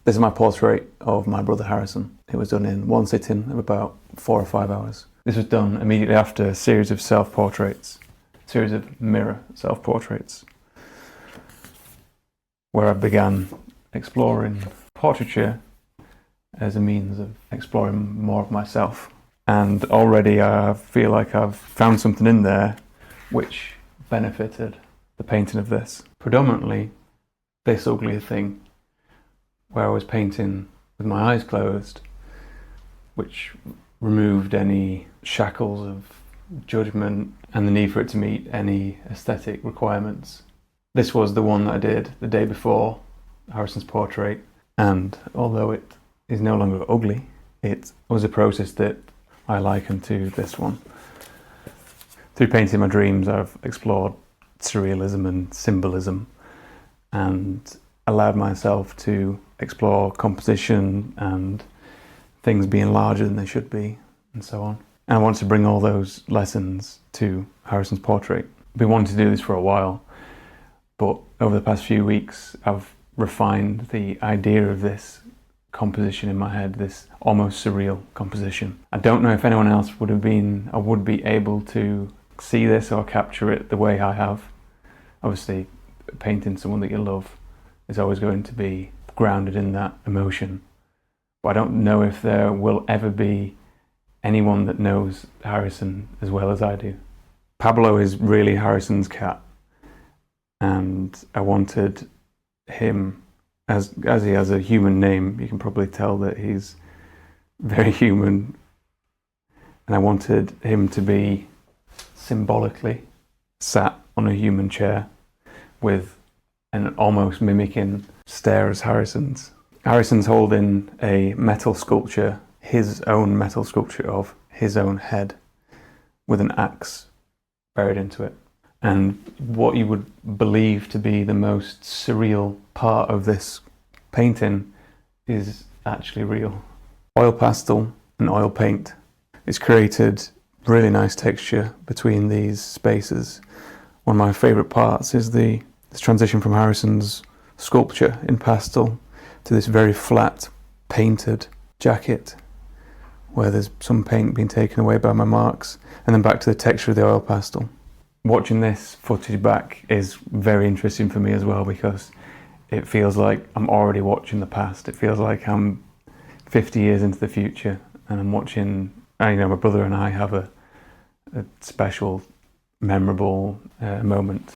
This is my portrait of my brother Harrison. It was done in one sitting of about 4 or 5 hours. This was done immediately after a series of self-portraits, a series of mirror self-portraits, where I began exploring portraiture as a means of exploring more of myself. And already I feel like I've found something in there which benefited the painting of this. Predominantly this uglier thing, where I was painting with my eyes closed, which removed any shackles of judgment and the need for it to meet any aesthetic requirements. This was the one that I did the day before Harrison's portrait, and although it is no longer ugly, it was a process that I liken to this one. Through painting my dreams, I've explored surrealism and symbolism and allowed myself to explore composition and things being larger than they should be and so on. And I want to bring all those lessons to Harrison's portrait. I've been wanting to do this for a while, but over the past few weeks I've refined the idea of this composition in my head, this almost surreal composition. I don't know if anyone else would be able to see this or capture it the way I have. Obviously, painting someone that you love is always going to be grounded in that emotion. But I don't know if there will ever be anyone that knows Harrison as well as I do. Pablo is really Harrison's cat, and I wanted him, as he has a human name, you can probably tell that he's very human, and I wanted him to be symbolically sat on a human chair with an almost mimicking stare as Harrison's. Harrison's holding a metal sculpture, his own metal sculpture of his own head, with an axe buried into it. And what you would believe to be the most surreal part of this painting is actually real. Oil pastel and oil paint. It's created really nice texture between these spaces. One of my favourite parts is this transition from Harrison's sculpture in pastel to this very flat painted jacket, where there's some paint being taken away by my marks, and then back to the texture of the oil pastel. Watching this footage back is very interesting for me as well, because it feels like I'm already watching the past. It feels like I'm 50 years into the future and I'm watching, my brother and I have a special, memorable moment.